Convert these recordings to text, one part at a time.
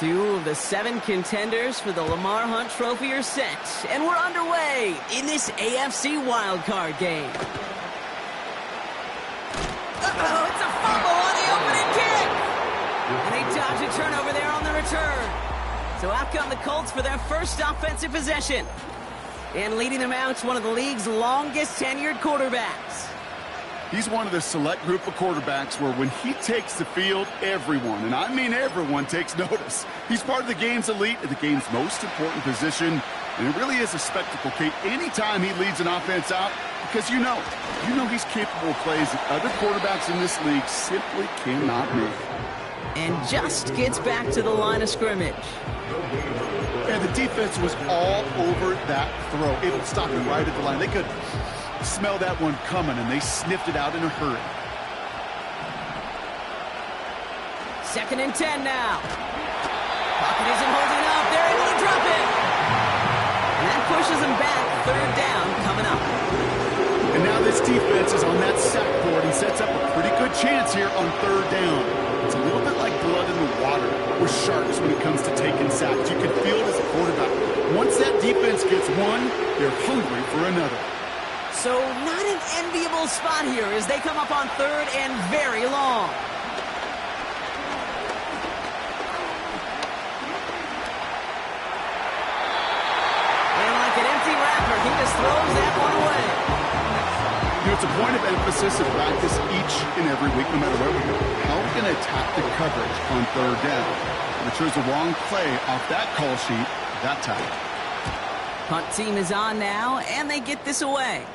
2 of the 7 contenders for the Lamar Hunt Trophy are set, and we're underway in this AFC wildcard game. Uh-oh, it's a fumble on the opening kick! And they dodge a turnover there on the return. So out come the Colts for their first offensive possession. And leading them out is one of the league's longest tenured quarterbacks. He's one of the select group of quarterbacks where when he takes the field, everyone, and I mean everyone, takes notice. He's part of the game's elite at the game's most important position, and it really is a spectacle, Kate, anytime he leads an offense out, because you know he's capable of plays that other quarterbacks in this league simply cannot make. And just gets back to the line of scrimmage. And the defense was all over that throw, able to stop him right at the line. They could smell that one coming, and they sniffed it out in a hurry. 2nd and 10 now. Pocket isn't holding up. They're able to drop it. And that pushes them back. 3rd down coming up. And now this defense is on that sack board and sets up a pretty good chance here on 3rd down. It's a little bit like blood in the water with sharks when it comes to taking sacks. You can feel it as a quarterback. Once that defense gets one, they're hungry for another. So not an enviable spot here as they come up on 3rd and very long. And like an empty wrapper, he just throws that one away. You know, it's a point of emphasis in practice each and every week, no matter where we go. How are we going to attack the coverage on 3rd down? And it chose the wrong play off that call sheet that time. Punt team is on now, and they get this away.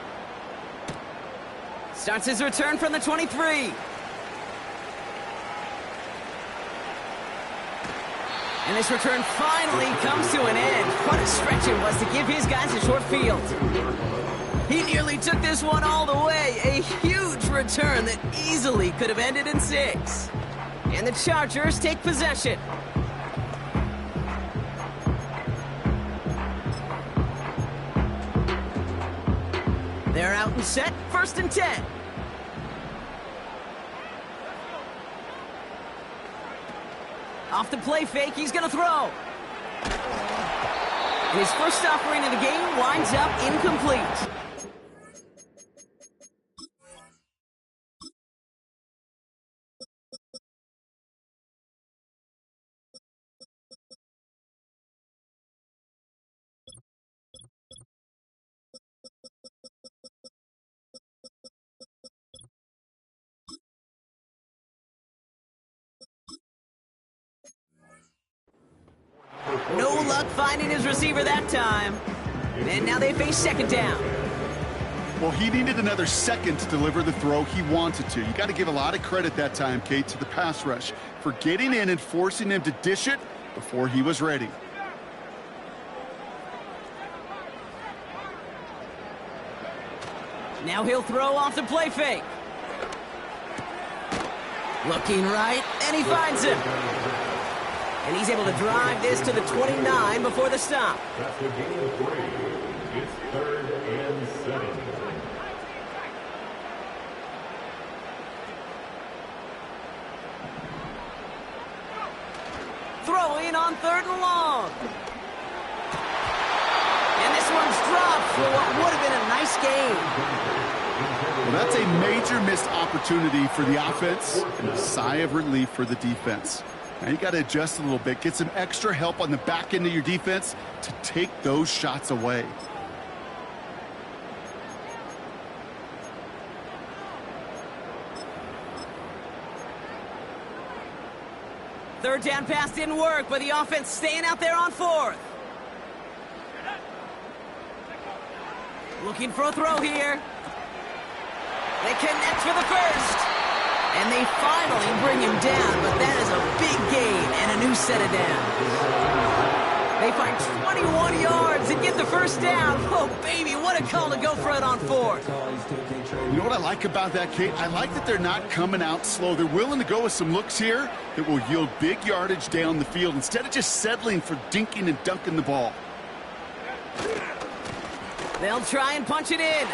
Starts his return from the 23. And this return finally comes to an end. What a stretch it was to give his guys a short field. He nearly took this one all the way. A huge return that easily could have ended in 6. And the Chargers take possession. They're out and set. 1st and 10. Off the play fake, he's going to throw. And his first offering of the game winds up incomplete. No luck finding his receiver that time. And now they face 2nd down. Well, he needed another second to deliver the throw he wanted to. You got to give a lot of credit that time, Kate, to the pass rush for getting in and forcing him to dish it before he was ready. Now he'll throw off the play fake. Looking right, and he finds him. And he's able to drive this to the 29 before the stop. That's the game of 3. It's 3rd and 7. Throwing on 3rd and long. And this one's dropped for what would have been a nice game. Well, that's a major missed opportunity for the offense and a sigh of relief for the defense. Now you got to adjust a little bit, get some extra help on the back end of your defense to take those shots away. Third down pass didn't work, but the offense staying out there on 4th. Looking for a throw here. They connect for the first. And they finally bring him down, but that is a big gain and a new set of downs. They find 21 yards and get the first down. Oh, baby, what a call to go for it on 4th. You know what I like about that, Kate? I like that they're not coming out slow. They're willing to go with some looks here that will yield big yardage down the field instead of just settling for dinking and dunking the ball. They'll try and punch it in.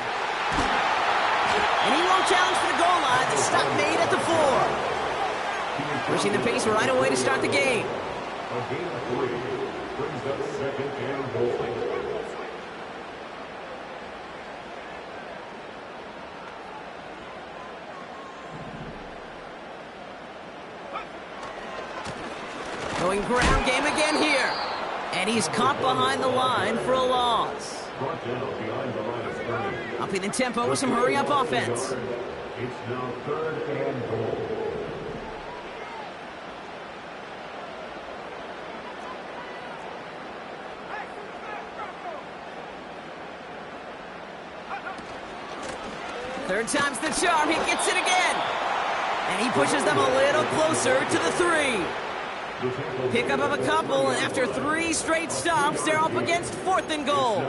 And he won't challenge for the goal line. The stop made at the 4. Pushing the pace right away to start the game. A gain of 3 brings up second and goal. Going ground game again here. And he's caught behind the line for a loss. Brought down behind the line of scrimmage. Upping the tempo with some hurry-up offense. It's now third and goal. Third time's the charm. He gets it again. And he pushes them a little closer to the 3. Pick up of a couple, and after 3 straight stops, they're up against 4th and goal.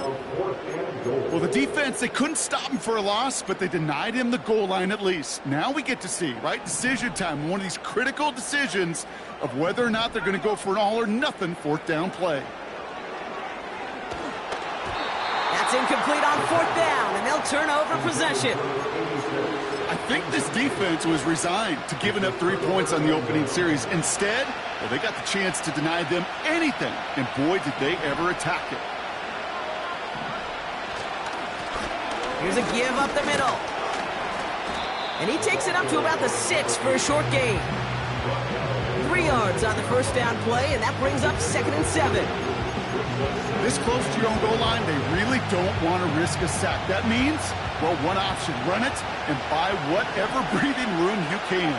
Well, the defense, they couldn't stop him for a loss, but they denied him the goal line at least. Now we get to see, right, decision time, one of these critical decisions of whether or not they're going to go for an all-or-nothing 4th down play. That's incomplete on 4th down, and they'll turn over possession. I think this defense was resigned to giving up 3 points on the opening series. Instead, well, they got the chance to deny them anything, and boy, did they ever attack it. Here's a give up the middle. And he takes it up to about the 6 for a short gain. 3 yards on the first down play, and that brings up 2nd and 7. This close to your own goal line, they really don't want to risk a sack. That means, well, one option, run it and buy whatever breathing room you can.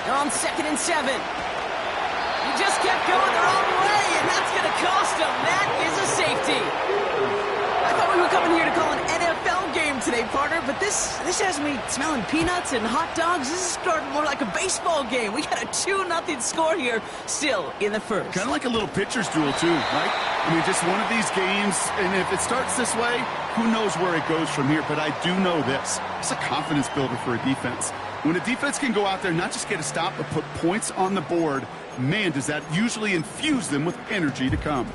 They're on 2nd and 7. He just kept going the wrong way, and that's going to cost him. That is a safety. I thought we were coming here to call an NFL game today, partner, but this has me smelling peanuts and hot dogs. This is starting more like a baseball game. We got a 2-0 score here, still in the first. Kind of like a little pitcher's duel, too, right? I mean, just one of these games, and if it starts this way, who knows where it goes from here. But I do know this. It's a confidence builder for a defense. When a defense can go out there and not just get a stop, but put points on the board, man, does that usually infuse them with energy to come.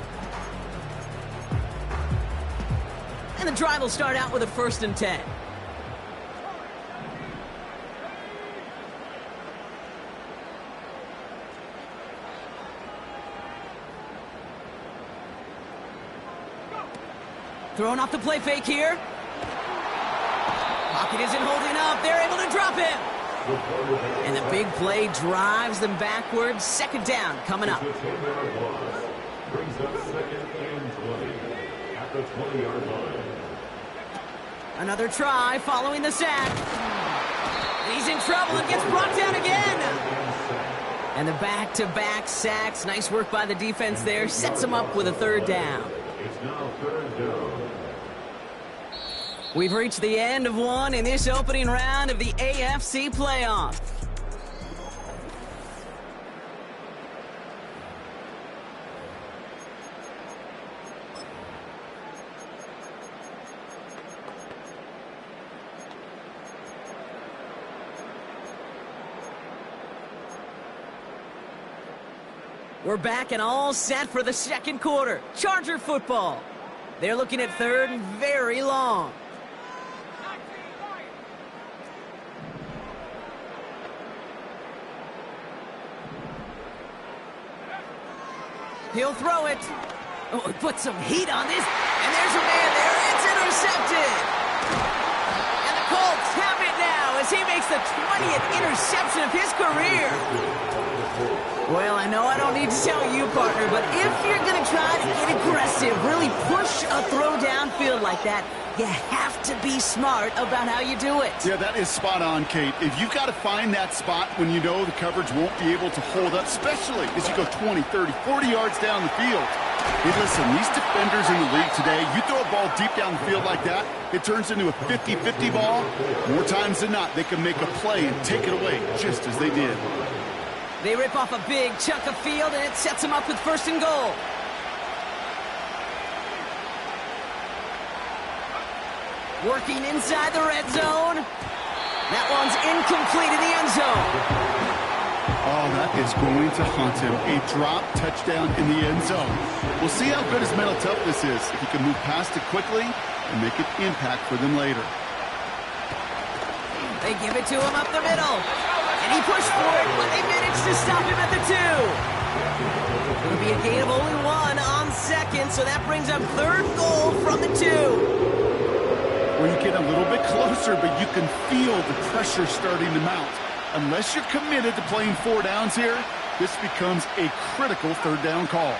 And the drive will start out with a 1st and 10. Throwing off the play fake here. Pocket isn't holding up. They're able to drop him. And the big play drives them backwards. 2nd down coming up. Brings up 2nd and 20 at the 20-yard line. Another try following the sack. And he's in trouble and gets brought down again. And the back-to-back sacks. Nice work by the defense there. Sets him up with a 3rd down. It's now 3rd down. We've reached the end of one in this opening round of the AFC playoffs. We're back and all set for the 2nd quarter. Charger football. They're looking at 3rd and very long. He'll throw it. Oh, he put some heat on this. And there's a man there. It's intercepted. And the Colts have it now as he makes the 20th interception of his career. Well, I know I don't need to tell you, partner, but if you're going to try to get aggressive, really push a throw downfield like that, you have to be smart about how you do it. Yeah, that is spot on, Kate. If you've got to find that spot when you know the coverage won't be able to hold up, especially as you go 20, 30, 40 yards down the field. Hey, listen, these defenders in the league today, you throw a ball deep down the field like that, it turns into a 50-50 ball. More times than not, they can make a play and take it away just as they did. They rip off a big chunk of field, and it sets them up with 1st and goal. Working inside the red zone. That one's incomplete in the end zone. Oh, that is going to haunt him. A drop touchdown in the end zone. We'll see how good his mental toughness is if he can move past it quickly and make an impact for them later. They give it to him up the middle. And And he pushed for it, but they managed to stop him at the 2. It'll be a gain of only 1 on second, so that brings up 3rd goal from the 2. Well, you get a little bit closer, but you can feel the pressure starting to mount. Unless you're committed to playing 4 downs here, this becomes a critical 3rd down call.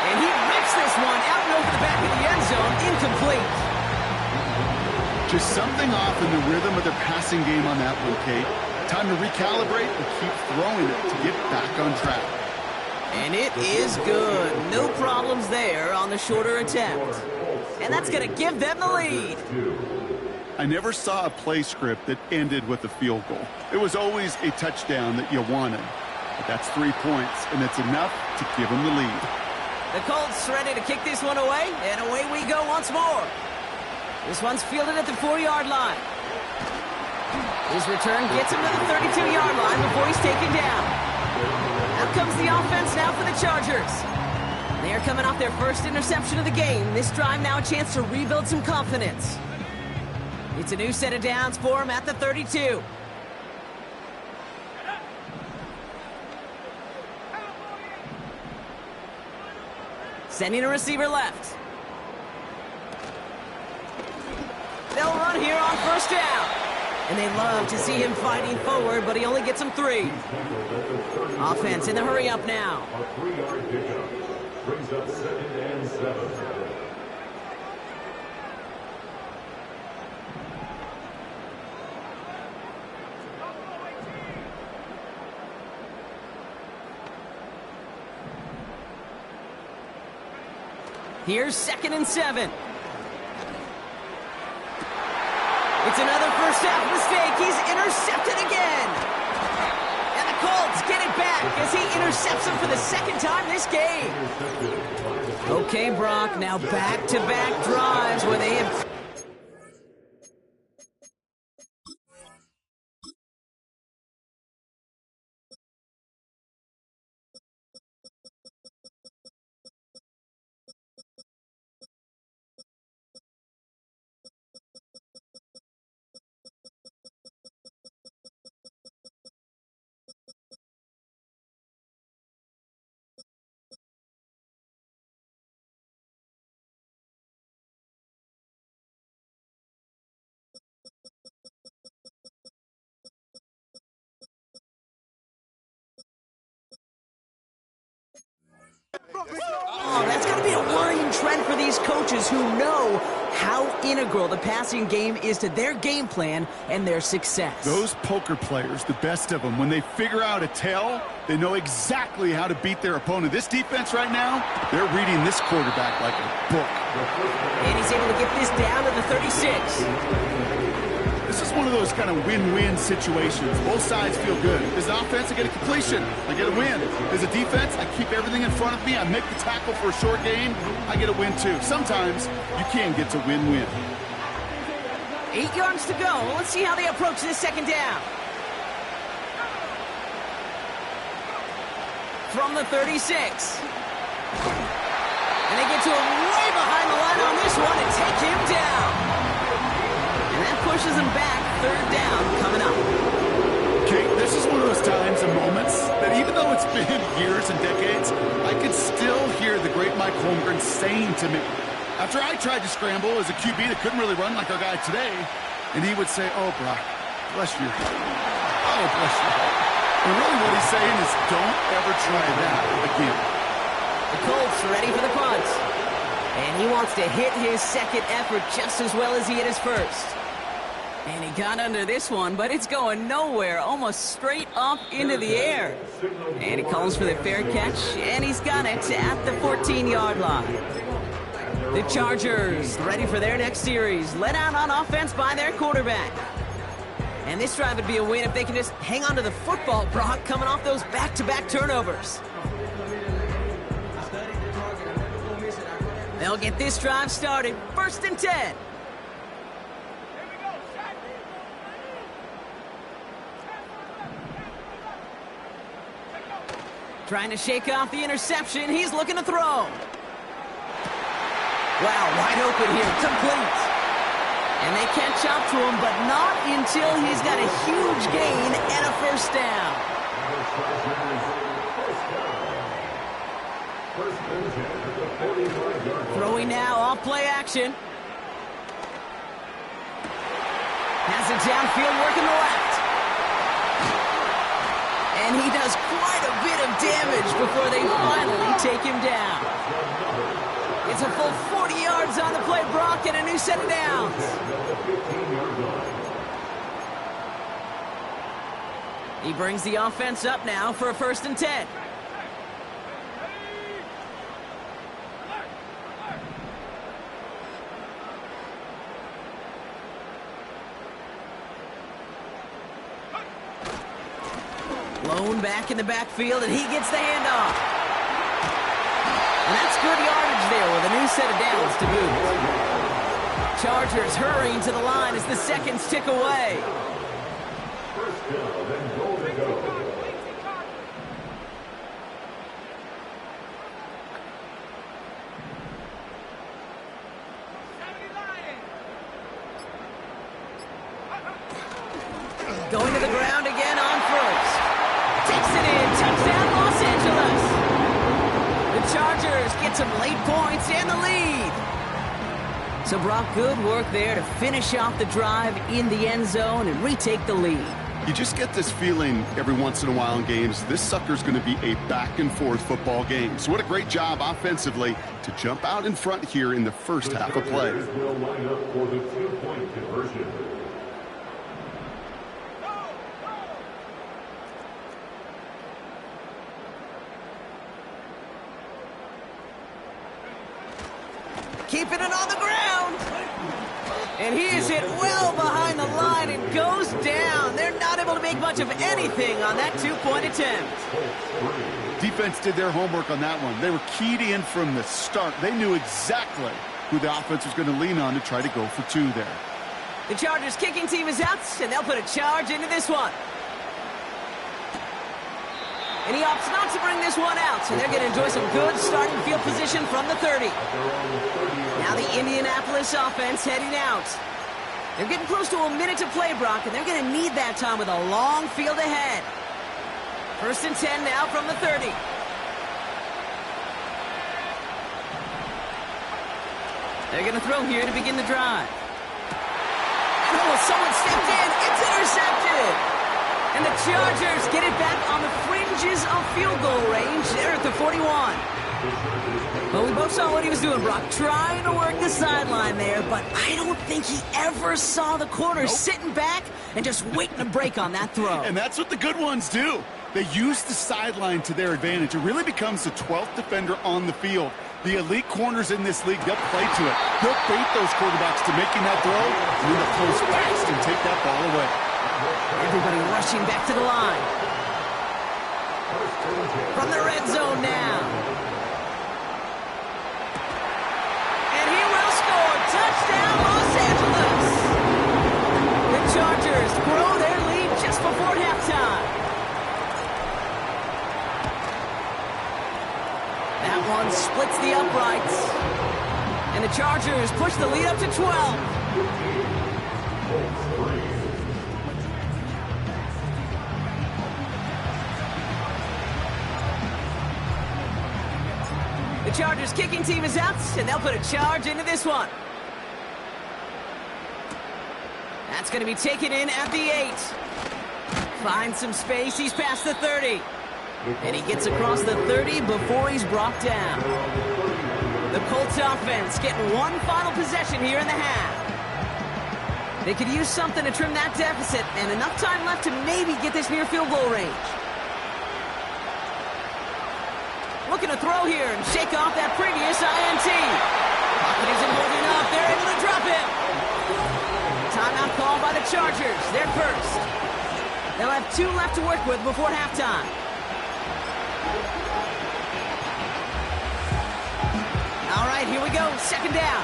And he rips this one out and over the back of the end zone, incomplete. Just something off in the rhythm of their passing game on that one, Kate. Time to recalibrate and keep throwing it to get back on track. And it is good. No problems there on the shorter attempt. And that's going to give them the lead. I never saw a play script that ended with a field goal. It was always a touchdown that you wanted. But that's 3 points, and it's enough to give them the lead. The Colts ready to kick this one away, and away we go once more. This one's fielded at the 4-yard line. His return gets him to the 32-yard line before he's taken down. Out comes the offense now for the Chargers. They are coming off their first interception of the game. This drive now a chance to rebuild some confidence. It's a new set of downs for him at the 32. Sending a receiver left. They'll run here on 1st down. And they love to see him fighting forward, but he only gets them 3. Offense in the hurry up now. A 3-yard pickup brings up 2nd and 7. Here's 2nd and 7. It's another first half mistake. He's intercepted again. And the Colts get it back as he intercepts him for the 2nd time this game. Okay, Brock, now back-to-back drives where they have... Oh, that's going to be a worrying trend for these coaches who know how integral the passing game is to their game plan and their success. Those poker players, the best of them, when they figure out a tell, they know exactly how to beat their opponent. This defense right now, they're reading this quarterback like a book. And he's able to get this down to the 36. This is one of those kind of win-win situations. Both sides feel good. As an offense, I get a completion. I get a win. As a defense, I keep everything in front of me. I make the tackle for a short gain. I get a win, too. Sometimes you can get to win-win. 8 yards to go. Let's see how they approach this 2nd down. From the 36. And they get to him way behind the line on this one and take him down. And that pushes them back. 3rd down coming up. Kate, this is one of those times and moments that even though it's been years and decades, I can still hear the great Mike Holmgren saying to me, after I tried to scramble as a QB that couldn't really run like our guy today, and he would say, "Oh, Brock, bless you. Oh, bless you." And really what he's saying is, don't ever try that again. The Colts ready for the punt. And he wants to hit his 2nd effort just as well as he hit his 1st. And he got under this one, but it's going nowhere, almost straight up into the air. And he calls for the fair catch, and he's got it at the 14-yard line. The Chargers ready for their next series, led out on offense by their quarterback. And this drive would be a win if they can just hang on to the football, Brock, coming off those back-to-back turnovers. They'll get this drive started. 1st and 10. Trying to shake off the interception. He's looking to throw. Wow, wide open here. Complete. And they catch up to him, but not until he's got a huge gain and a first down. Throwing now off play action. Has it downfield, working the left. And he does quite a bit of damage before they finally take him down. It's a full 40 yards on the play, Brock, and a new set of downs. He brings the offense up now for a 1st and 10. Lone back in the backfield, and he gets the handoff. And that's good yardage there with a new set of downs to boot. Chargers hurrying to the line as the seconds tick away. First down and goal to go. Going to the ground again on first. Takes it in. Touchdown, Los Angeles. The Chargers get some late points and the lead. So, Brock, good work there to finish off the drive in the end zone and retake the lead. You just get this feeling every once in a while in games, this sucker's going to be a back-and-forth football game. So what a great job offensively to jump out in front here in the first half of play. Will line up for the 2-point conversion. Keeping it on the ground. And he is hit well behind the line and goes down. They're not able to make much of anything on that 2-point attempt. Defense did their homework on that one. They were keyed in from the start. They knew exactly who the offense was going to lean on to try to go for 2 there. The Chargers kicking team is out, and they'll put a charge into this one. And he opts not to bring this one out, so they're going to enjoy some good starting field position from the 30. Now the Indianapolis offense heading out. They're getting close to a minute to play, Brock, and they're going to need that time with a long field ahead. 1st and 10 now from the 30. They're going to throw here to begin the drive. Oh, someone stepped in. It's intercepted. And the Chargers get it back on the fringes of field goal range. They're at the 41. Well, we both saw what he was doing, Brock, trying to work the sideline there, but I don't think he ever saw the corner sitting back and just waiting to break on that throw. And that's what the good ones do. They use the sideline to their advantage. It really becomes the 12th defender on the field. The elite corners in this league, they'll play to it. They'll bait those quarterbacks to making that throw, and then they'll close fast and take that ball away. Everybody rushing back to the line. From the red zone now. And he will score. Touchdown, Los Angeles. The Chargers grow their lead just before halftime. That one splits the uprights. And the Chargers push the lead up to 12. The Chargers kicking team is out, and they'll put a charge into this one. That's going to be taken in at the 8. Finds some space. He's past the 30. And he gets across the 30 before he's brought down. The Colts offense getting one final possession here in the half. They could use something to trim that deficit, and enough time left to maybe get this near field goal range. Looking to throw here and shake off that previous INT. Pocket isn't holding up. They're able to drop it. Timeout call by the Chargers. They're first. They'll have 2 left to work with before halftime. All right, here we go. 2nd down.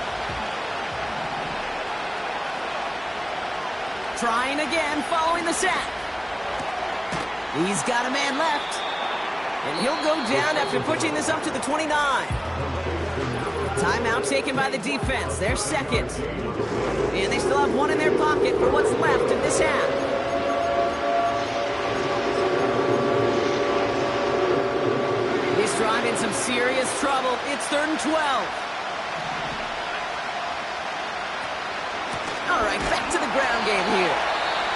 Trying again following the sack. He's got a man left. And he'll go down after pushing this up to the 29. Timeout taken by the defense. Their second. And they still have one in their pocket for what's left in this half. This drive in some serious trouble. It's 3rd and 12. All right, back to the ground game here.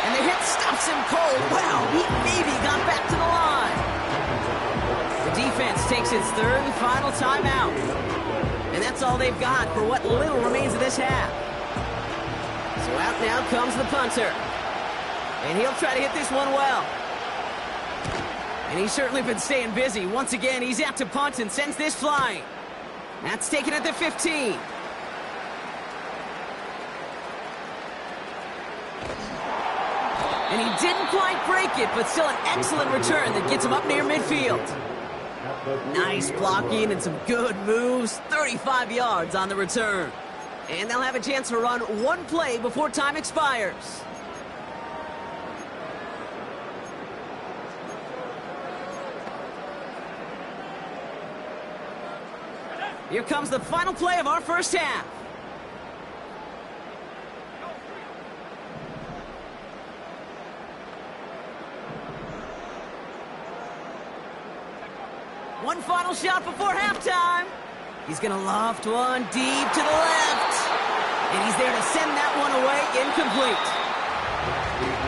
And the hit stops him cold. Wow, he maybe got back to the line. The defense takes its 3rd and final timeout. And that's all they've got for what little remains of this half. So out now comes the punter. And he'll try to hit this one well. And he's certainly been staying busy. Once again, he's out to punt and sends this flying. That's taken at the 15. And he didn't quite break it, but still an excellent return that gets him up near midfield. Nice blocking and some good moves. 35 yards on the return. And they'll have a chance to run one play before time expires. Here comes the final play of our first half. One final shot before halftime. He's going to loft one deep to the left. And he's there to send that one away incomplete.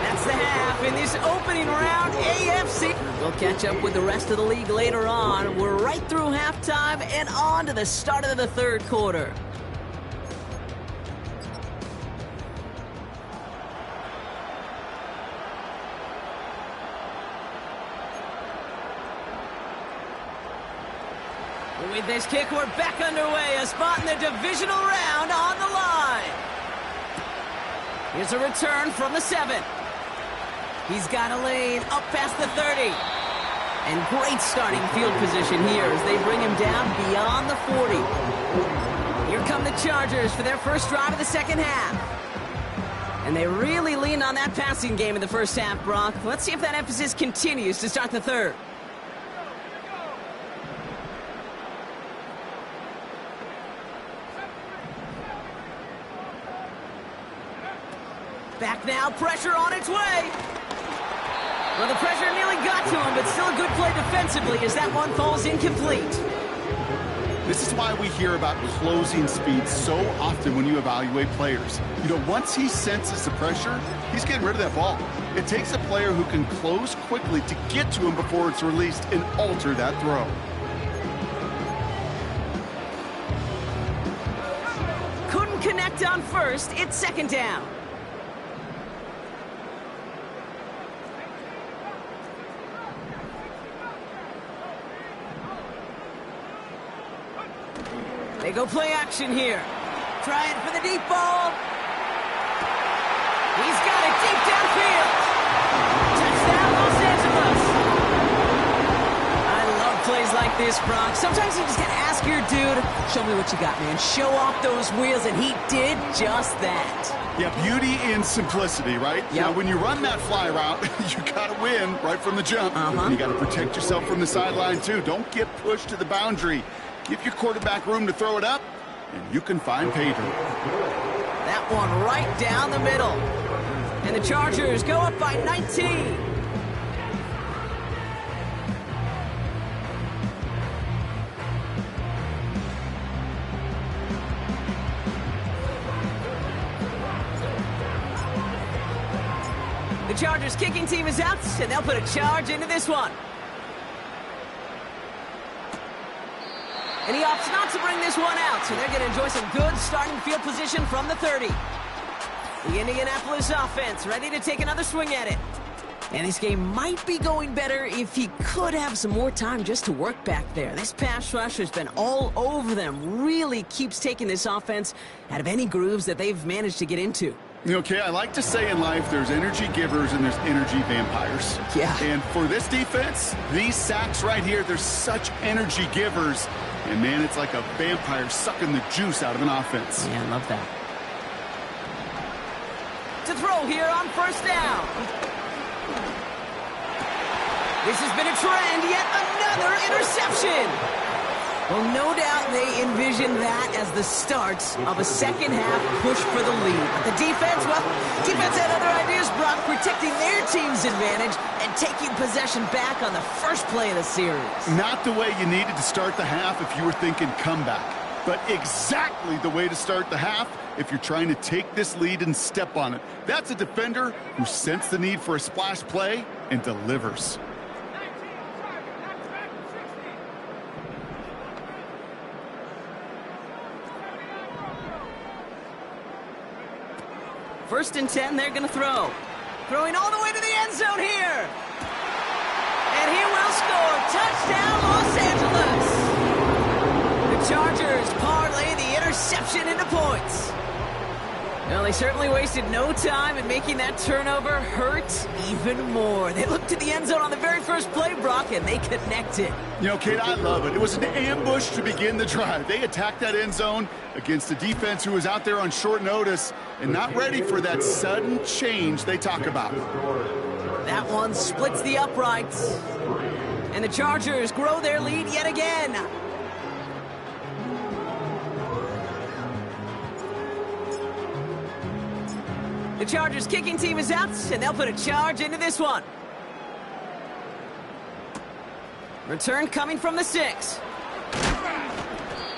That's the half in this opening round AFC. We'll catch up with the rest of the league later on. We're right through halftime and on to the start of the 3rd quarter. With this kick, we're back underway. A spot in the divisional round on the line. Here's a return from the 7. He's got a lane up past the 30. And great starting field position here as they bring him down beyond the 40. Here come the Chargers for their first drive of the second half. And they really leaned on that passing game in the first half, Brock. Let's see if that emphasis continues to start the 3rd. Back now, pressure on its way. Well, the pressure nearly got to him, but still a good play defensively as that one falls incomplete. This is why we hear about closing speed so often when you evaluate players. You know, once he senses the pressure, he's getting rid of that ball. It takes a player who can close quickly to get to him before it's released and alter that throw. Couldn't connect on first. It's 2nd down. They go play action here. Trying for the deep ball. He's got it deep downfield. Touchdown, Los Angeles. I love plays like this, Brock. Sometimes you just got to ask your dude, show me what you got, man. Show off those wheels, and he did just that. Yeah, beauty in simplicity, right? Yeah. Now, when you run that fly route, you got to win right from the jump. And you got to protect yourself from the sideline, too. Don't get pushed to the boundary. Give your quarterback room to throw it up, and you can find pay dirt. That one right down the middle. And the Chargers go up by 19. The Chargers kicking team is out, and they'll put a charge into this one. And he opts not to bring this one out, so they're going to enjoy some good starting field position from the 30. The Indianapolis offense ready to take another swing at it. And this game might be going better if he could have some more time just to work back there. This pass rush has been all over them. Really keeps taking this offense out of any grooves that they've managed to get into. Okay, I like to say in life there's energy givers and there's energy vampires. Yeah. And for this defense, these sacks right here, they're such energy givers. And, man, it's like a vampire sucking the juice out of an offense. Yeah, I love that. To throw here on first down. This has been a trend, yet another interception. Well, no doubt they envision that as the start of a second-half push for the lead. But the defense, well, defense had other ideas, Brock, protecting their team's advantage and taking possession back on the first play of the series. Not the way you needed to start the half if you were thinking comeback, but exactly the way to start the half if you're trying to take this lead and step on it. That's a defender who sensed the need for a splash play and delivers. First and 10, they're going to throw. Throwing all the way to the end zone here. And he will score. Touchdown, Los Angeles. The Chargers parlay the interception into points. Well, they certainly wasted no time in making that turnover hurt even more. They looked to the end zone on the very first play, Brock, and they connected. You know, Kate, I love it. It was an ambush to begin the drive. They attacked that end zone against a defense who was out there on short notice and not ready for that sudden change they talk about. That one splits the uprights. And the Chargers grow their lead yet again. The Chargers kicking team is out, and they'll put a charge into this one. Return coming from the 6.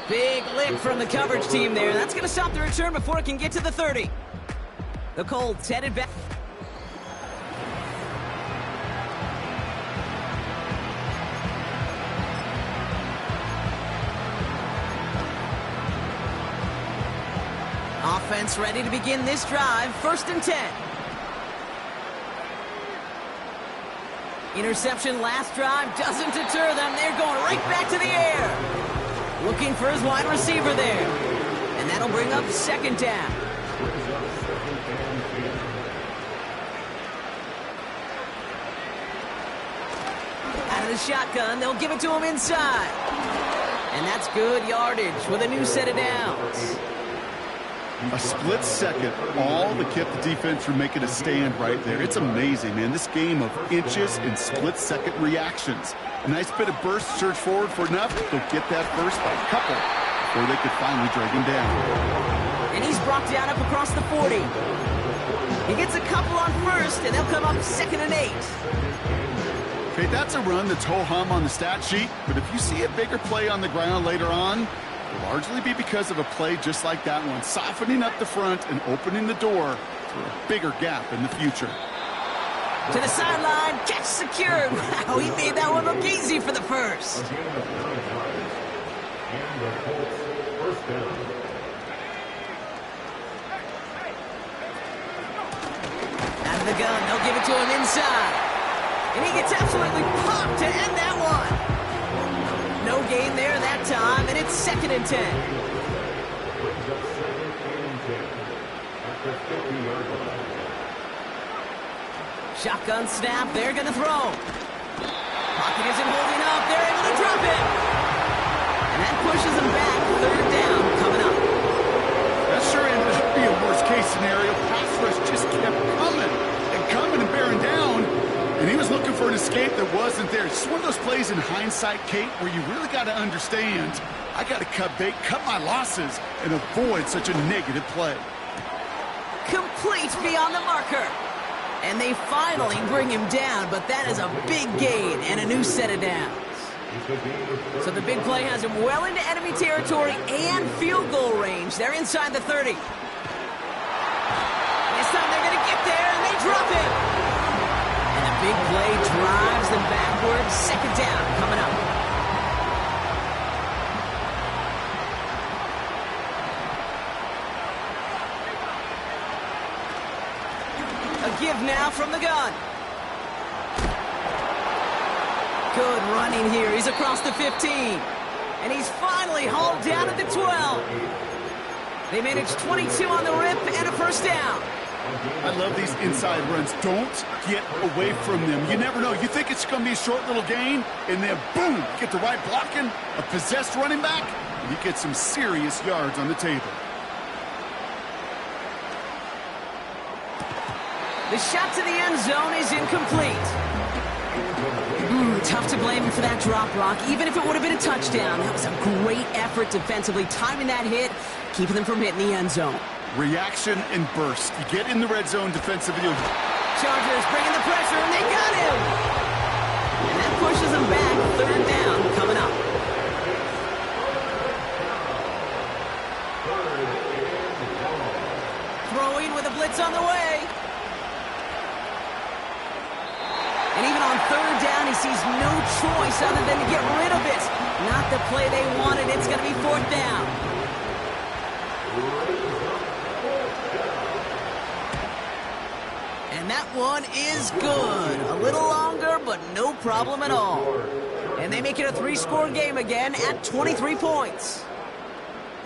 Big lick from the coverage team there. That's going to stop the return before it can get to the 30. The Colts headed back. Offense ready to begin this drive. First and 10. Interception last drive doesn't deter them. They're going right back to the air. Looking for his wide receiver there. And that'll bring up second down. Out of the shotgun, they'll give it to him inside. And that's good yardage with a new set of downs. A split second, all that kept the defense from making a stand right there. It's amazing, man. This game of inches and split-second reactions. A nice bit of burst, search forward for enough. They'll get that first by a couple before they could finally drag him down. And he's brought down up across the 40. He gets a couple on first, and they'll come up second and 8. Okay, that's a run that's ho-hum on the stat sheet, but if you see a bigger play on the ground later on, largely be because of a play just like that one, softening up the front and opening the door for a bigger gap in the future. To the sideline, catch secured. Wow, he made that one look easy for the first. Out of the gun, they'll give it to him inside. And he gets absolutely popped to end that one. No gain there that time, and it's second and 10. Shotgun snap, they're going to throw. Pocket isn't holding up, they're able to drop it. And that pushes them back, third down coming up. That sure ended up being a worst-case scenario. Pass rush just kept coming and bearing down. And he was looking for an escape that wasn't there. It's just one of those plays in hindsight, Kate, where you really got to understand, I got to cut bait, cut my losses, and avoid such a negative play. Complete beyond the marker. And they finally bring him down, but that is a big gain and a new set of downs. So the big play has him well into enemy territory and field goal range. They're inside the 30. This time they're going to get there, and they drop it. Big play drives them backwards. Second down coming up. A give now from the gun. Good running here. He's across the 15. And he's finally hauled down at the 12. They managed 22 on the rip and a first down. I love these inside runs. Don't get away from them. You never know. You think it's going to be a short little gain, and then boom, you get the right blocking, a possessed running back, and you get some serious yards on the table. The shot to the end zone is incomplete. Tough to blame him for that drop, Brock. Even if it would have been a touchdown, that was a great effort defensively, timing that hit, keeping them from hitting the end zone. Reaction and burst. You get in the red zone defensively. Chargers bringing the pressure, and they got him! And that pushes them back. Third down coming up. Throwing with a blitz on the way. And even on third down, he sees no choice other than to get rid of it. Not the play they wanted. It's going to be fourth down. And that one is good. A little longer, but no problem at all. And they make it a 3-score game again at 23 points.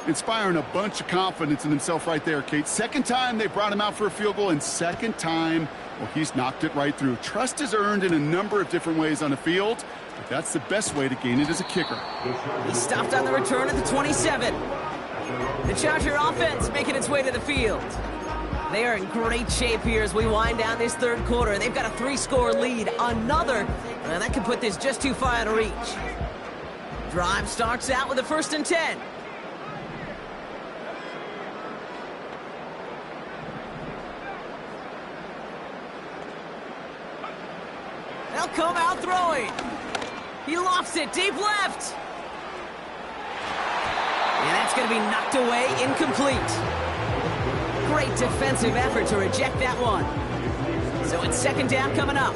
Inspiring a bunch of confidence in himself right there, Kate. Second time they brought him out for a field goal, and second time, well, he's knocked it right through. Trust is earned in a number of different ways on the field, but that's the best way to gain it as a kicker. He stopped on the return at the 27. The Charger offense making its way to the field. They are in great shape here as we wind down this third quarter. They've got a 3-score lead. Another, that could put this just too far out of reach. Drive starts out with a 1st and 10. They'll come out throwing. He lofts it deep left. And that's going to be knocked away, incomplete. Great defensive effort to reject that one. So it's second down coming up.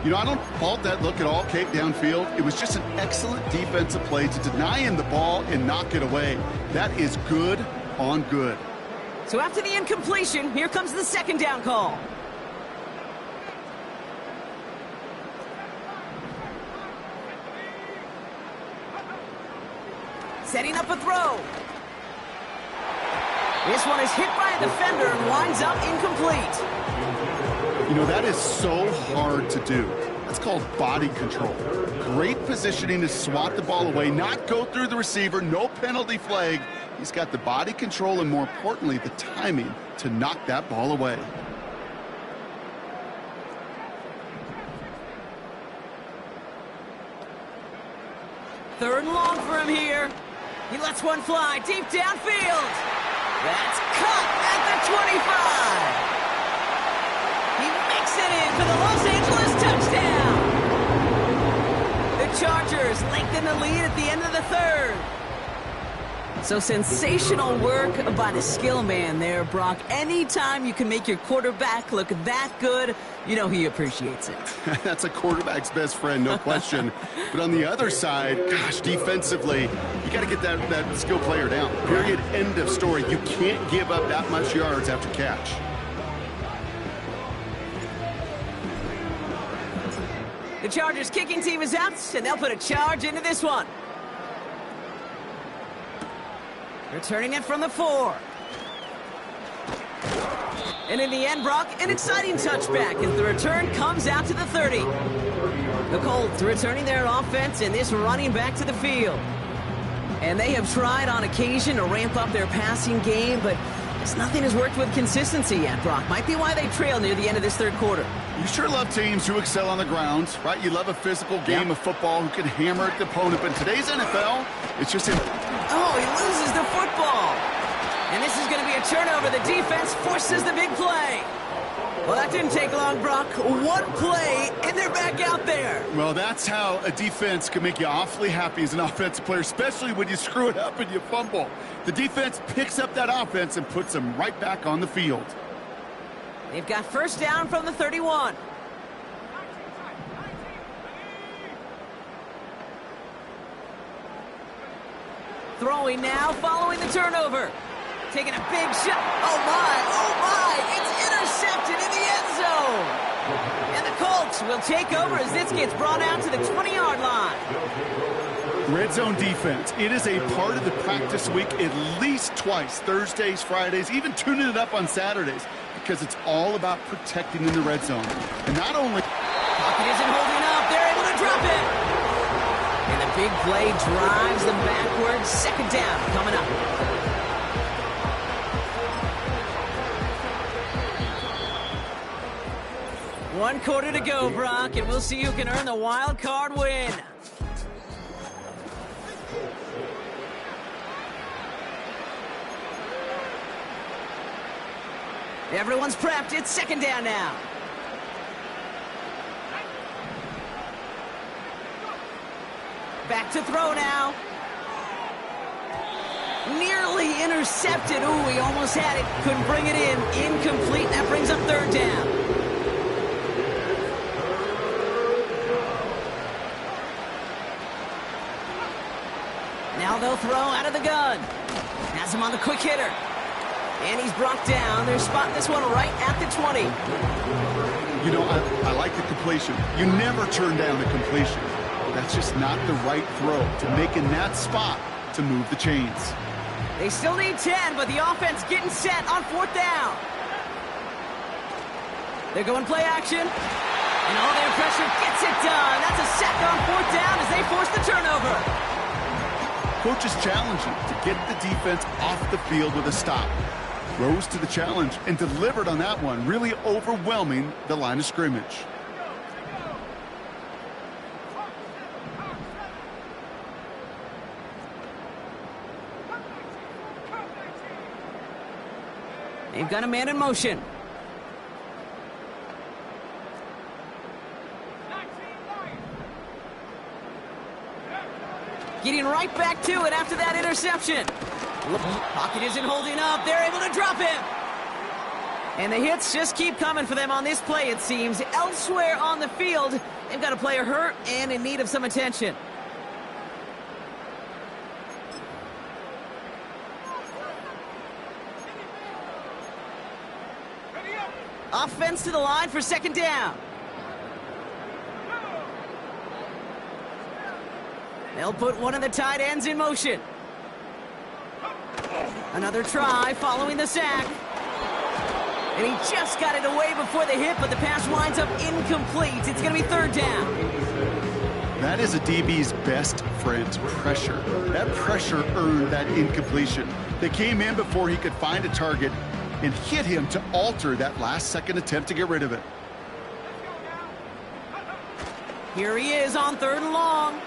You know, I don't fault that look at all, Kate, downfield. It was just an excellent defensive play to deny him the ball and knock it away. That is good on good. So after the incompletion, here comes the second down call. Setting up a throw. This one is hit by a defender and winds up incomplete. You know, that is so hard to do. That's called body control. Great positioning to swat the ball away, not go through the receiver, no penalty flag. He's got the body control and, more importantly, the timing to knock that ball away. Third and long for him here. He lets one fly deep downfield. That's cut at the 25. He makes it in for the Los Angeles touchdown. The Chargers lengthen the lead at the end of the third. So sensational work by the skill man there, Brock. Anytime you can make your quarterback look that good, you know he appreciates it. That's a quarterback's best friend, no question. But on the other side, gosh, defensively, you got to get that skill player down. Period, end of story. You can't give up that much yards after catch. The Chargers kicking team is out, and they'll put a charge into this one. Returning it from the 4. And in the end, Brock, an exciting touchback as the return comes out to the 30. The Colts returning their offense and this running back to the field. And they have tried on occasion to ramp up their passing game, but nothing has worked with consistency yet, Brock. Might be why they trail near the end of this third quarter. You sure love teams who excel on the ground, right? You love a physical game of football who can hammer at the opponent. But in today's NFL, it's just him. Oh, he loses the football. And this is going to be a turnover. The defense forces the big play. Well, that didn't take long, Brock. One play, and they're back out there. Well, that's how a defense can make you awfully happy as an offensive player, especially when you screw it up and you fumble. The defense picks up that offense and puts them right back on the field. They've got first down from the 31. Throwing now, following the turnover. Taking a big shot. Oh, my. It's intercepted in the end zone. And the Colts will take over as this gets brought out to the 20-yard line. Red zone defense. It is a part of the practice week at least twice, Thursdays, Fridays, even tuning it up on Saturdays, because it's all about protecting in the red zone. And not only... Pocket isn't holding up. They're able to drop it. And the big play drives them backwards. Second down coming up. One quarter to go, Brock, and we'll see who can earn the wild card win. Everyone's prepped. It's second down now. Back to throw now. Nearly intercepted. Ooh, he almost had it. Couldn't bring it in. Incomplete. That brings up third down. Now they'll throw out of the gun. Has him on the quick hitter. And he's brought down. They're spotting this one right at the 20. You know, I like the completion. You never turn down the completion. That's just not the right throw to make in that spot to move the chains. They still need 10, but the offense getting set on fourth down. They're going play action. And all their pressure gets it done. That's a sack on fourth down as they force the turnover. Coach is challenging to get the defense off the field with a stop. Rose to the challenge and delivered on that one, really overwhelming the line of scrimmage. They've got a man in motion. Getting right back to it after that interception. Pocket isn't holding up. They're able to drop him. And the hits just keep coming for them on this play, it seems. Elsewhere on the field, they've got a player hurt and in need of some attention. Offense to the line for second down. They'll put one of the tight ends in motion. Another try following the sack. And he just got it away before the hit, but the pass winds up incomplete. It's going to be third down. That is a DB's best friend, pressure. That pressure earned that incompletion. They came in before he could find a target and hit him to alter that last-second attempt to get rid of it. Here he is on third and long.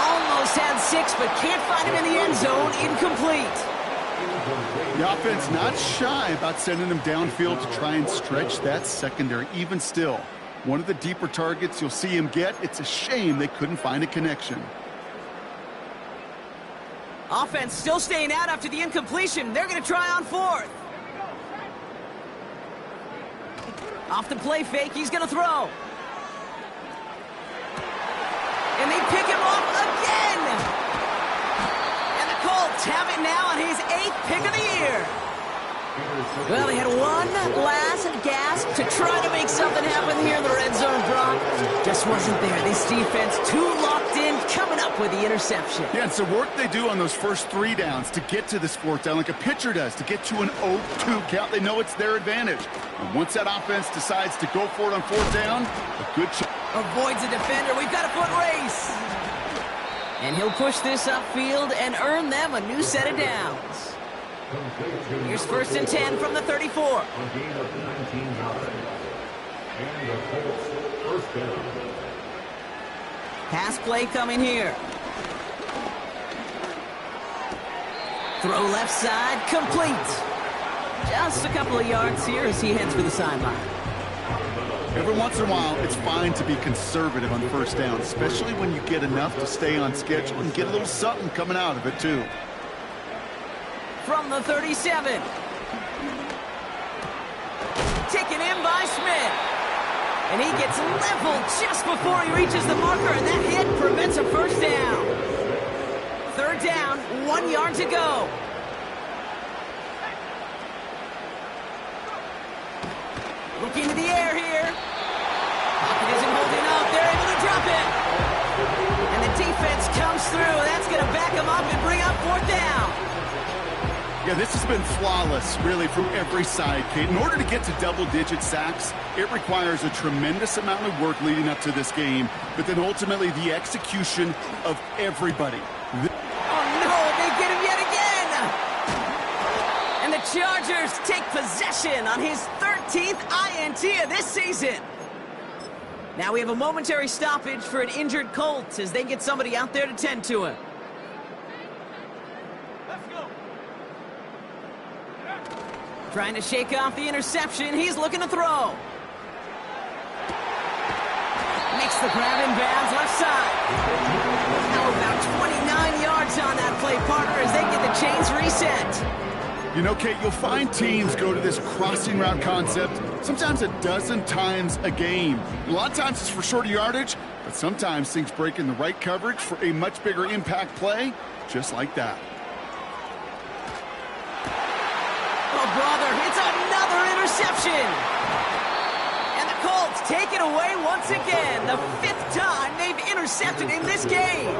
Almost had 6, but can't find him in the end zone. Incomplete. The offense not shy about sending him downfield to try and stretch that secondary. Even still, one of the deeper targets you'll see him get. It's a shame they couldn't find a connection. Offense still staying out after the incompletion. They're going to try on fourth. Off the play fake, he's going to throw. And they pick him off again. And the Colts have it now on his 8th pick of the year. Well, they had one last gasp to try to make something happen here in the red zone, Brock. Just wasn't there. This defense too locked in, coming up with the interception. Yeah, it's the work they do on those first 3 downs to get to this fourth down, like a pitcher does, to get to an 0-2 count. They know it's their advantage. And once that offense decides to go for it on fourth down, a good shot. Avoids a defender. We've got a foot race. And he'll push this upfield and earn them a new set of downs. Here's first and 10 from the 34. A gain of 19 yards. And the Colts first down. Pass play coming here. Throw left side, complete. Just a couple of yards here as he heads for the sideline. Every once in a while, it's fine to be conservative on first down, especially when you get enough to stay on schedule and get a little something coming out of it, too. From the 37. Taken in by Smith. And he gets leveled just before he reaches the marker, and that hit prevents a first down. Third down, 1 yard to go. Looking to the air here. Pocket isn't holding up. They're able to drop it. And the defense comes through. That's going to back them up and bring up fourth down. Yeah, this has been flawless, really, from every side, Kate. In order to get to double-digit sacks, it requires a tremendous amount of work leading up to this game, but then ultimately the execution of everybody. Oh, no, they get him yet again. And the Chargers take possession on his 13th 15th INT of this season. Now we have a momentary stoppage for an injured Colt as they get somebody out there to tend to him. Let's go. Trying to shake off the interception. He's looking to throw. Makes the grab in bounds left side. Now about 29 yards on that play, partner, as they get the chains reset. You know, Kate, you'll find teams go to this crossing route concept sometimes a dozen times a game. A lot of times it's for shorter yardage, but sometimes things break in the right coverage for a much bigger impact play, just like that. Oh, brother, it's another interception. And the Colts take it away once again. The 5th time they've intercepted in this game.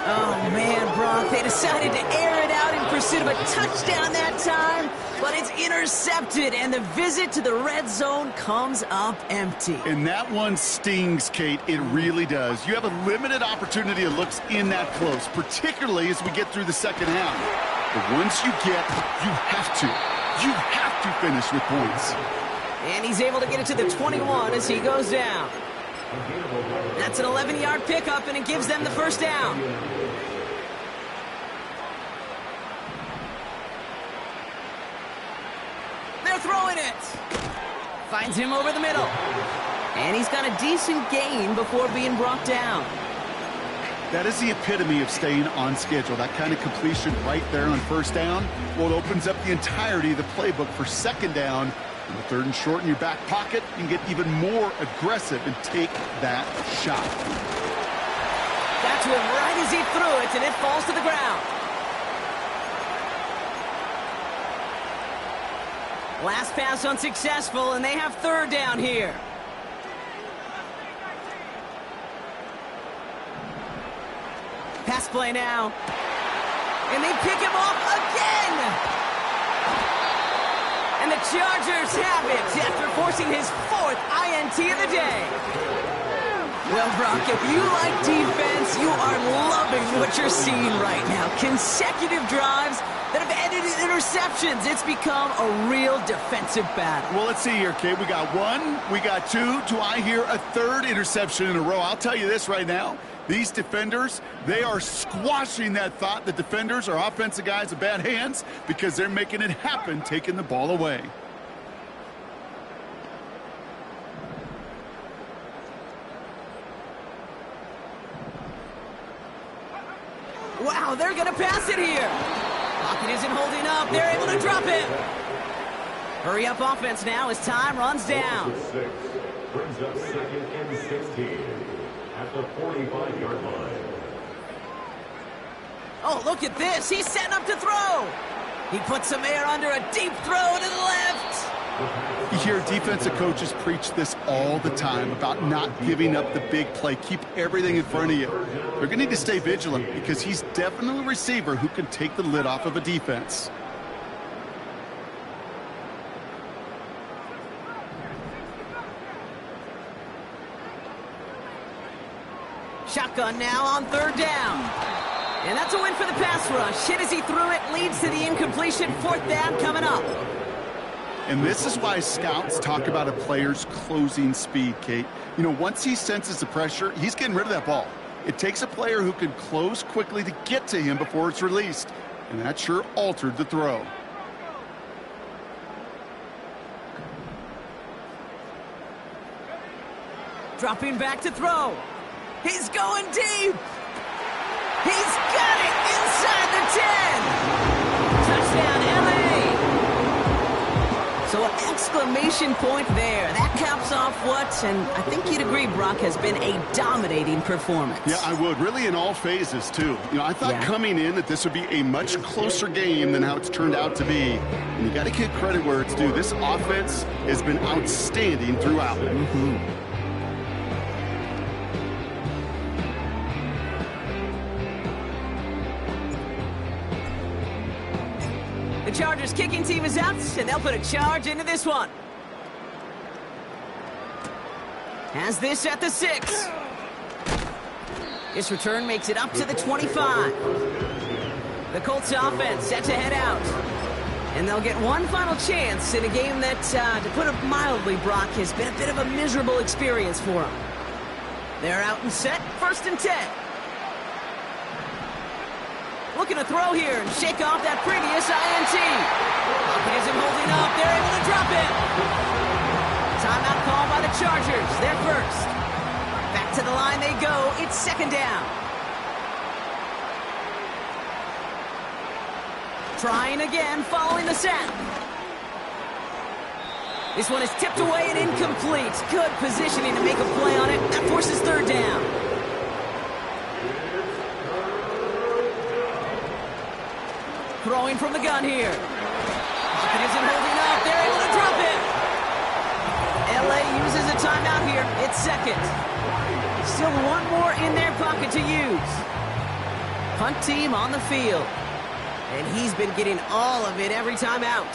Oh, man, Brock, they decided to air it out in pursuit of a touchdown that time, but it's intercepted, and the visit to the red zone comes up empty. And that one stings, Kate. It really does. You have a limited opportunity that looks in that close, particularly as we get through the second half. But once you get, you have to finish with points. And he's able to get it to the 21 as he goes down. That's an 11-yard pickup, and it gives them the first down. They're throwing it. Finds him over the middle. And he's got a decent gain before being brought down. That is the epitome of staying on schedule. That kind of completion right there on first down. Well, it opens up the entirety of the playbook for second down. And the 3rd and short in your back pocket, you can get even more aggressive and take that shot. Got to him right as he threw it, and it falls to the ground. Last pass unsuccessful, and they have 3rd down here. Pass play now. And they pick him off again. And the Chargers have it after forcing his 4th INT of the day. Well, Brock, if you like defense, you are loving what you're seeing right now. Consecutive drives that have ended in interceptions. It's become a real defensive battle. Well, let's see here, Kate. We got 1, we got 2. Do I hear a 3rd interception in a row? I'll tell you this right now. These defenders, they are squashing that thought. The defenders are offensive guys with bad hands because they're making it happen, taking the ball away. Wow, they're going to pass it here. Pocket isn't holding up. They're able to drop it. Hurry up offense now as time runs down. Brings up 2nd and 16 at the 45-yard line. Oh, look at this. He's setting up to throw. He puts some air under a deep throw to the left. You hear defensive coaches preach this all the time about not giving up the big play. Keep everything in front of you. They're going to need to stay vigilant because he's definitely a receiver who can take the lid off of a defense. Shotgun now on 3rd down. And that's a win for the pass rush. Hit as he threw it, leads to the incompletion. 4th down coming up. And this is why scouts talk about a player's closing speed, Kate. You know, once he senses the pressure, he's getting rid of that ball. It takes a player who can close quickly to get to him before it's released. And that sure altered the throw. Dropping back to throw. He's going deep. He's got it inside the 10. Touchdown, LA. So an exclamation point there. That caps off what, and I think you'd agree, Brock, has been a dominating performance. Yeah, I would. Really in all phases, too. You know, I thought coming in that this would be a much closer game than how it's turned out to be. And you got to give credit where it's due. This offense has been outstanding throughout. The Chargers kicking team is out, and they'll put a charge into this one. Has this at the 6. This return makes it up to the 25. The Colts offense set to head out. And they'll get one final chance in a game that, to put it mildly, Brock, has been a bit of a miserable experience for them. They're out and set, 1st and 10. Looking to throw here and shake off that previous INT. Pocket isn't holding up. They're able to drop it. Timeout call by the Chargers. They're first. Back to the line they go. It's 2nd down. Trying again, following the set. This one is tipped away and incomplete. Good positioning to make a play on it. That forces 3rd down. Throwing from the gun here. Pocket isn't holding up. They're able to drop it. LA uses a timeout here. It's 2nd. Still one more in their pocket to use. Punt team on the field. And he's been getting all of it every time out.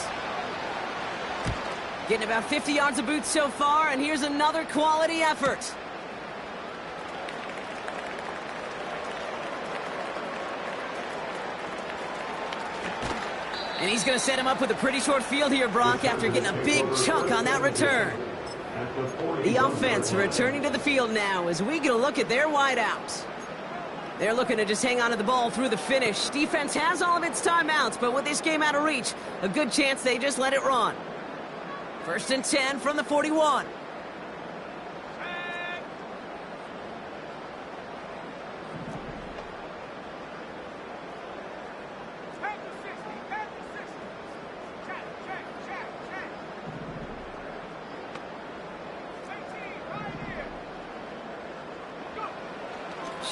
Getting about 50 yards of boots so far, and here's another quality effort. And he's going to set him up with a pretty short field here, Brock, after getting a big chunk on that return. The offense returning to the field now as we get a look at their wideouts. They're looking to just hang on to the ball through the finish. Defense has all of its timeouts, but with this game out of reach, a good chance they just let it run. 1st and 10 from the 41.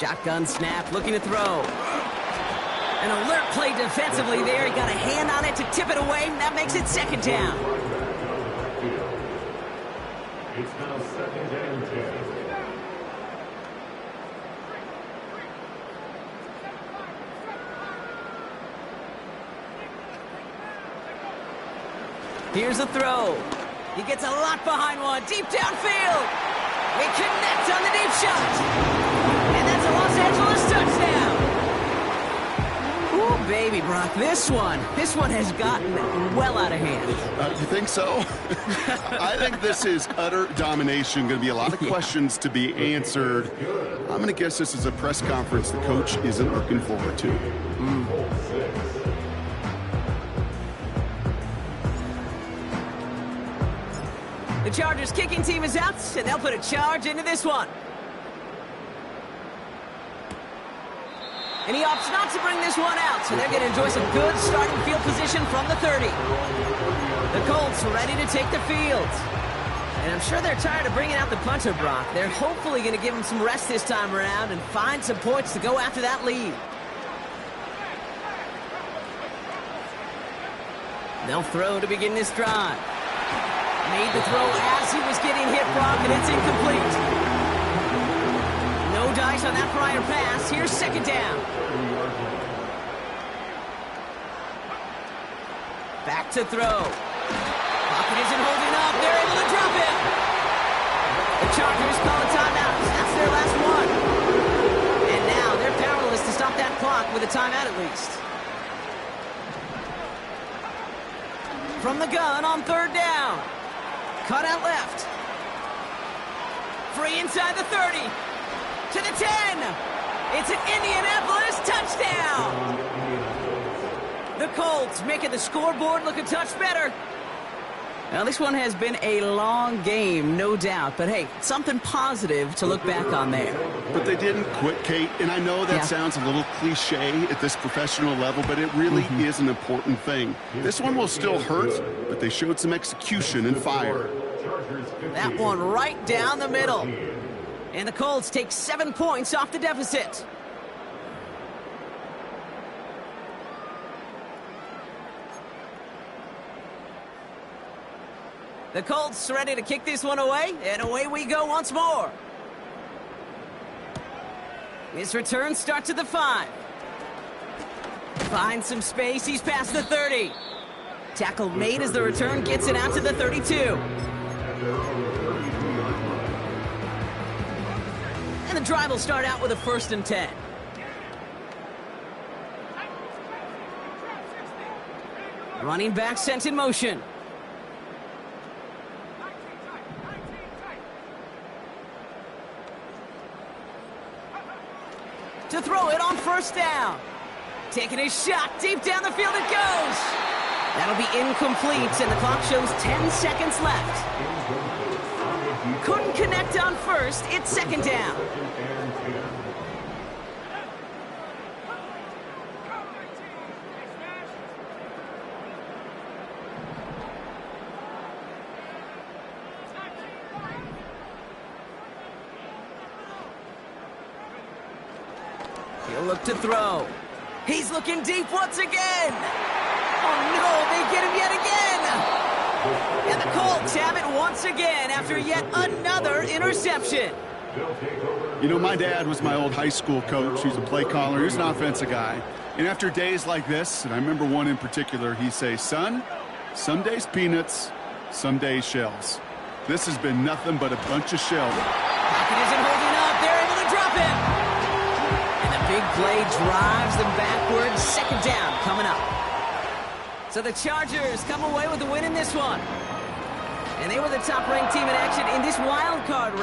Shotgun snap, looking to throw. An alert play defensively there. He got a hand on it to tip it away, and that makes it 2nd down. It's now 2nd and 10. Here's a throw. He gets a lot behind one. Deep downfield. They connect on the deep shot. And that's a Los Angeles touchdown. Ooh, baby, Brock. This one has gotten well out of hand. You think so? I think this is utter domination. Going to be a lot of questions to be answered. I'm going to guess this is a press conference the coach isn't looking forward to. The Chargers kicking team is out, and they'll put a charge into this one. And he opts not to bring this one out, so they're going to enjoy some good starting field position from the 30. The Colts ready to take the field. And I'm sure they're tired of bringing out the punter, Brock. They're hopefully going to give him some rest this time around and find some points to go after that lead. They'll throw to begin this drive. Made the throw as he was getting hit, Brock, and it's incomplete. No dice on that prior pass. Here's 2nd down. Back to throw. Pocket isn't holding up. They're able to drop it. The Chargers call a timeout. That's their last one. And now they're powerless to stop that clock with a timeout at least. From the gun on 3rd down. Cut out left. Free inside the 30. To the 10. It's an Indianapolis touchdown. The Colts making the scoreboard look a touch better. Now, this one has been a long game, no doubt. But, hey, something positive to look back on there. But they didn't quit, Kate. And I know that sounds a little cliche at this professional level, but it really is an important thing. This one will still hurt, but they showed some execution and fire. That one right down the middle. And the Colts take 7 points off the deficit. The Colts ready to kick this one away, and away we go once more. His return starts at the 5. Finds some space, he's past the 30. Tackle made as the return gets it out to the 32. And the drive will start out with a 1st and 10. Running back sent in motion. To throw it on first down. Taking a shot deep down the field it goes. That'll be incomplete, and the clock shows 10 seconds left. Couldn't connect on first. It's second down. He'll look to throw. He's looking deep once again. Oh, no, they get him yet again. And the Colts have it once again after yet another interception. You know, my dad was my old high school coach. He's a play caller. He was an offensive guy. And after days like this, and I remember one in particular, he'd say, son, some days peanuts, some days shells. This has been nothing but a bunch of shells. Pocket isn't holding up. They're able to drop him. And the big play drives them backwards. Second down coming up. So the Chargers come away with the win in this one. And they were the top-ranked team in action in this wild card race.